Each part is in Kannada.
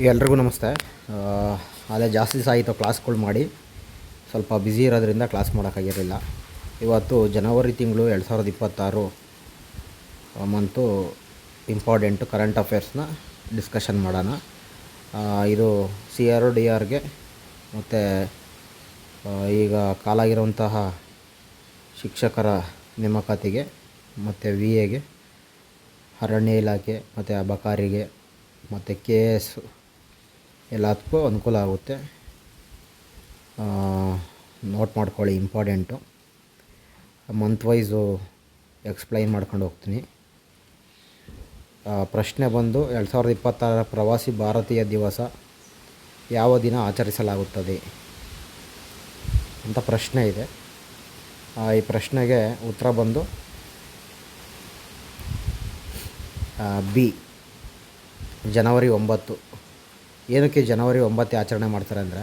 ಎಲ್ರಿಗೂ ನಮಸ್ತೆ. ಅದೇ ಜಾಸ್ತಿ ದಿವಸ ಆಯಿತು ಕ್ಲಾಸ್ಗಳು ಮಾಡಿ, ಸ್ವಲ್ಪ ಬ್ಯುಸಿ ಇರೋದ್ರಿಂದ ಕ್ಲಾಸ್ ಮಾಡೋಕ್ಕಾಗಿರಲಿಲ್ಲ. ಇವತ್ತು ಜನವರಿ ತಿಂಗಳು 2026 ಮಂತು ಇಂಪಾರ್ಟೆಂಟು ಕರೆಂಟ್ ಅಫೇರ್ಸ್ನ ಡಿಸ್ಕಷನ್ ಮಾಡೋಣ. ಇದು CRO-DRಗೆ ಮತ್ತು ಈಗ ಕಾಲಾಗಿರುವಂತಹ ಶಿಕ್ಷಕರ ನೇಮಕಾತಿಗೆ ಮತ್ತು VAಗೆ, ಅರಣ್ಯ ಇಲಾಖೆ ಮತ್ತು ಅಬಕಾರಿಗೆ ಮತ್ತು KS ಎಲ್ಲದಕ್ಕೂ ಅನುಕೂಲ ಆಗುತ್ತೆ. ನೋಟ್ ಮಾಡ್ಕೊಳ್ಳಿ, ಇಂಪಾರ್ಟೆಂಟು. ಮಂತ್ ವೈಸು ಎಕ್ಸ್ಪ್ಲೈನ್ ಮಾಡ್ಕೊಂಡು ಹೋಗ್ತೀನಿ. ಪ್ರಶ್ನೆ ಬಂದು 2026 ಪ್ರವಾಸಿ ಭಾರತೀಯ ದಿವಸ ಯಾವ ದಿನ ಆಚರಿಸಲಾಗುತ್ತದೆ ಅಂತ ಪ್ರಶ್ನೆ ಇದೆ. ಈ ಪ್ರಶ್ನೆಗೆ ಉತ್ತರ ಬಂದು ಬಿ, ಜನವರಿ 9. ಏನಕ್ಕೆ ಜನವರಿ 9 ಆಚರಣೆ ಮಾಡ್ತಾರೆ ಅಂದರೆ,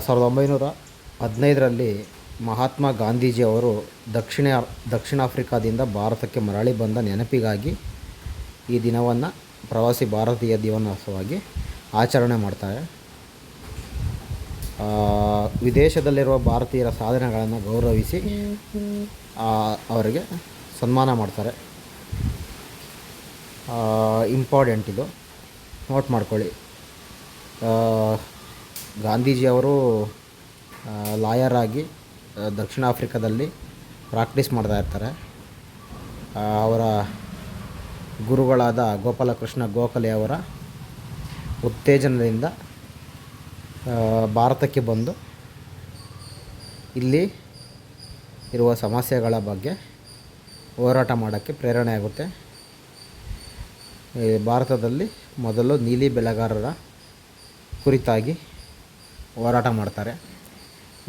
1915ರಲ್ಲಿ ಮಹಾತ್ಮ ಗಾಂಧೀಜಿಯವರು ದಕ್ಷಿಣ ಆಫ್ರಿಕಾದಿಂದ ಭಾರತಕ್ಕೆ ಮರಳಿ ಬಂದ ನೆನಪಿಗಾಗಿ ಈ ದಿನವನ್ನು ಪ್ರವಾಸಿ ಭಾರತೀಯ ದಿವಸವಾಗಿ ಆಚರಣೆ ಮಾಡ್ತಾರೆ. ವಿದೇಶದಲ್ಲಿರುವ ಭಾರತೀಯರ ಸಾಧನೆಗಳನ್ನು ಗೌರವಿಸಿ ಅವರಿಗೆ ಸನ್ಮಾನ ಮಾಡ್ತಾರೆ. ಇಂಪಾರ್ಟೆಂಟ್, ಇದು ನೋಟ್ ಮಾಡ್ಕೊಳ್ಳಿ. ಗಾಂಧೀಜಿಯವರು ಲಾಯರ್ ಆಗಿ ದಕ್ಷಿಣ ಆಫ್ರಿಕಾದಲ್ಲಿ ಪ್ರಾಕ್ಟೀಸ್ ಮಾಡ್ತಾ ಇರ್ತಾರೆ. ಅವರ ಗುರುಗಳಾದ ಗೋಪಾಲಕೃಷ್ಣ ಗೋಖಲೆ ಅವರ ಉತ್ತೇಜನದಿಂದ ಭಾರತಕ್ಕೆ ಬಂದು ಇಲ್ಲಿ ಇರುವ ಸಮಸ್ಯೆಗಳ ಬಗ್ಗೆ ಹೋರಾಟ ಮಾಡೋಕ್ಕೆ ಪ್ರೇರಣೆ ಆಗುತ್ತೆ. ಭಾರತದಲ್ಲಿ ಮೊದಲು ನೀಲಿ ಬೆಳೆಗಾರರ ಕುರಿತಾಗಿ ಹೋರಾಟ ಮಾಡ್ತಾರೆ.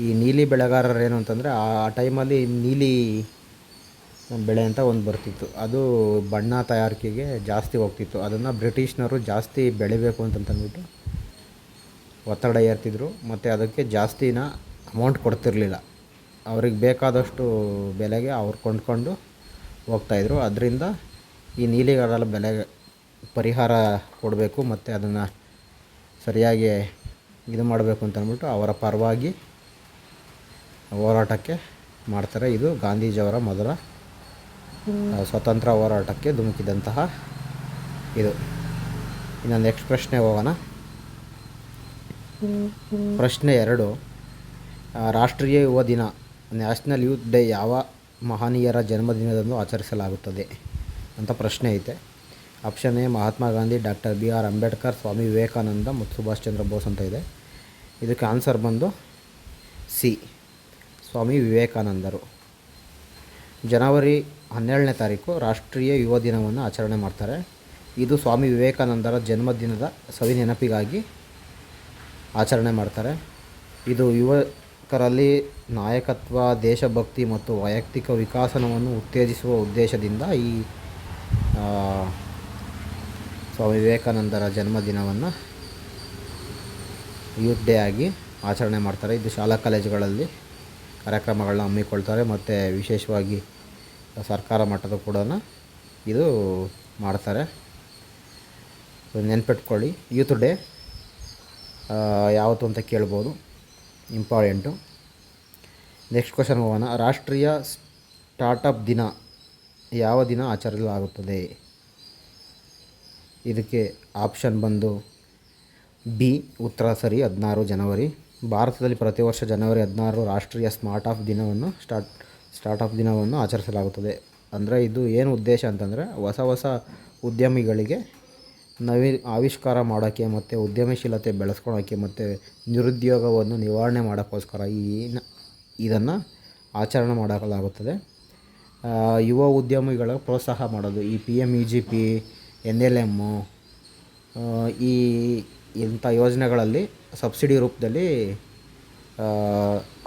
ಈ ನೀಲಿ ಬೆಳೆಗಾರರು ಏನು ಅಂತಂದರೆ, ಆ ಟೈಮಲ್ಲಿ ನೀಲಿ ಬೆಳೆ ಅಂತ ಒಂದು ಬರ್ತಿತ್ತು. ಅದು ಬಣ್ಣ ತಯಾರಿಕೆಗೆ ಜಾಸ್ತಿ ಹೋಗ್ತಿತ್ತು. ಅದನ್ನು ಬ್ರಿಟಿಷ್ನವರು ಜಾಸ್ತಿ ಬೆಳಿಬೇಕು ಅಂತಂದ್ಬಿಟ್ಟು ಒತ್ತಡ ಏರ್ತಿದ್ರು. ಮತ್ತು ಅದಕ್ಕೆ ಜಾಸ್ತಿನ ಅಮೌಂಟ್ ಕೊಡ್ತಿರಲಿಲ್ಲ. ಅವ್ರಿಗೆ ಬೇಕಾದಷ್ಟು ಬೆಲೆಗೆ ಅವ್ರು ಕೊಂಡ್ಕೊಂಡು ಹೋಗ್ತಾಯಿದ್ರು. ಅದರಿಂದ ಈ ನೀಲಿಗಾರರ ಬೆಲೆ ಪರಿಹಾರ ಕೊಡಬೇಕು ಮತ್ತು ಅದನ್ನು ಸರಿಯಾಗಿ ಇದು ಮಾಡಬೇಕು ಅಂತಂದ್ಬಿಟ್ಟು ಅವರ ಪರವಾಗಿ ಹೋರಾಟಕ್ಕೆ ಮಾಡ್ತಾರೆ. ಇದು ಗಾಂಧೀಜಿಯವರ ಮೊದಲ ಸ್ವತಂತ್ರ ಹೋರಾಟಕ್ಕೆ ಧುಮುಕಿದಂತಹ ಇದು. ಇನ್ನು ನೆಕ್ಸ್ಟ್ ಪ್ರಶ್ನೆ ಹೋಗೋಣ. ಪ್ರಶ್ನೆ 2, ರಾಷ್ಟ್ರೀಯ ಯುವ ದಿನ, ನ್ಯಾಷನಲ್ ಯೂತ್ ಡೇ ಯಾವ ಮಹನೀಯರ ಜನ್ಮದಿನದಂದು ಆಚರಿಸಲಾಗುತ್ತದೆ ಅಂತ ಪ್ರಶ್ನೆ ಐತೆ. Option A Mahatma Gandhi, doctor BR Ambedkar, Swami Vivekananda ಮತ್ತು ಸುಭಾಷ್ ಚಂದ್ರ ಬೋಸ್ ಅಂತ ಇದೆ. ಇದಕ್ಕೆ ಆನ್ಸರ್ ಬಂದು ಸಿ, ಸ್ವಾಮಿ ವಿವೇಕಾನಂದರು. ಜನವರಿ 12ನೇ ತಾರೀಕು ರಾಷ್ಟ್ರೀಯ ಯುವ ದಿನವನ್ನು ಆಚರಣೆ ಮಾಡ್ತಾರೆ. ಇದು ಸ್ವಾಮಿ ವಿವೇಕಾನಂದರ ಜನ್ಮದಿನದ ಸವಿ ನೆನಪಿಗಾಗಿ ಆಚರಣೆ ಮಾಡ್ತಾರೆ. ಇದು ಯುವಕರಲ್ಲಿ ನಾಯಕತ್ವ, ದೇಶಭಕ್ತಿ ಮತ್ತು ವೈಯಕ್ತಿಕ ವಿಕಾಸನವನ್ನು ಉತ್ತೇಜಿಸುವ ಉದ್ದೇಶದಿಂದ ಈ ಸ್ವಾಮಿ ವಿವೇಕಾನಂದರ ಜನ್ಮದಿನವನ್ನು ಯೂತ್ ಡೇ ಆಗಿ ಆಚರಣೆ ಮಾಡ್ತಾರೆ. ಇದು ಶಾಲಾ ಕಾಲೇಜುಗಳಲ್ಲಿ ಕಾರ್ಯಕ್ರಮಗಳನ್ನ ಹಮ್ಮಿಕೊಳ್ತಾರೆ ಮತ್ತು ವಿಶೇಷವಾಗಿ ಸರ್ಕಾರ ಮಟ್ಟದ ಕೂಡ ಇದು ಮಾಡ್ತಾರೆ. ನೆನ್ಪಿಟ್ಕೊಳ್ಳಿ, ಯೂತ್ ಡೇ ಯಾವತ್ತು ಅಂತ ಕೇಳ್ಬೋದು, ಇಂಪಾರ್ಟೆಂಟು. ನೆಕ್ಸ್ಟ್ ಕ್ವಶನ್ ಹೋಗೋಣ. ರಾಷ್ಟ್ರೀಯ ಸ್ಟಾರ್ಟಪ್ ದಿನ ಯಾವ ದಿನ ಆಚರಿಸಲಾಗುತ್ತದೆ? ಇದಕ್ಕೆ ಆಪ್ಷನ್ ಬಂದು ಬಿ, ಉತ್ತರ ಸರಿ, 16 ಜನವರಿ. ಭಾರತದಲ್ಲಿ ಪ್ರತಿ ವರ್ಷ ಜನವರಿ 16 ರಾಷ್ಟ್ರೀಯ ಸ್ಟಾರ್ಟಪ್ ದಿನವನ್ನು ಆಚರಿಸಲಾಗುತ್ತದೆ. ಅಂದರೆ ಇದು ಏನು ಉದ್ದೇಶ ಅಂತಂದರೆ, ಹೊಸ ಉದ್ಯಮಿಗಳಿಗೆ ಆವಿಷ್ಕಾರ ಮಾಡೋಕ್ಕೆ ಮತ್ತು ಉದ್ಯಮಶೀಲತೆ ಬೆಳೆಸ್ಕೊಳ್ಳೋಕ್ಕೆ ಮತ್ತು ನಿರುದ್ಯೋಗವನ್ನು ನಿವಾರಣೆ ಮಾಡೋಕ್ಕೋಸ್ಕರ ಇದನ್ನು ಆಚರಣೆ ಮಾಡಲಾಗುತ್ತದೆ. ಯುವ ಉದ್ಯಮಿಗಳ ಪ್ರೋತ್ಸಾಹ ಮಾಡೋದು, ಈ PMEGP, NLM ಇಂಥ ಯೋಜನೆಗಳಲ್ಲಿ ಸಬ್ಸಿಡಿ ರೂಪದಲ್ಲಿ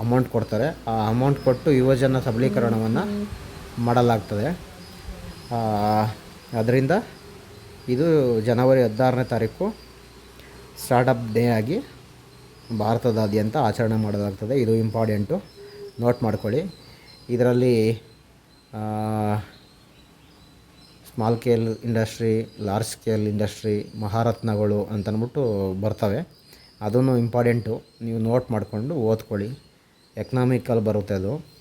ಅಮೌಂಟ್ ಕೊಡ್ತಾರೆ. ಆ ಅಮೌಂಟ್ ಕೊಟ್ಟು ಯುವಜನ ಸಬಲೀಕರಣವನ್ನು ಮಾಡಲಾಗ್ತದೆ. ಅದರಿಂದ ಇದು ಜನವರಿ 16ನೇ ತಾರೀಕು ಸ್ಟಾರ್ಟಪ್ ಡೇ ಆಗಿ ಭಾರತದಾದ್ಯಂತ ಆಚರಣೆ ಮಾಡಲಾಗ್ತದೆ. ಇದು ಇಂಪಾರ್ಟೆಂಟು, ನೋಟ್ ಮಾಡ್ಕೊಳ್ಳಿ. ಇದರಲ್ಲಿ small scale industry, large scale industry, ಮಹಾರತ್ನಗಳು ಅಂತಂದ್ಬಿಟ್ಟು ಬರ್ತವೆ. ಅದೂ ಇಂಪಾರ್ಟೆಂಟು, ನೀವು ನೋಟ್ ಮಾಡಿಕೊಂಡು ಓದ್ಕೊಳ್ಳಿ. ಎಕನಾಮಿಕಲ್ಲಿ ಬರುತ್ತೆ ಅದು.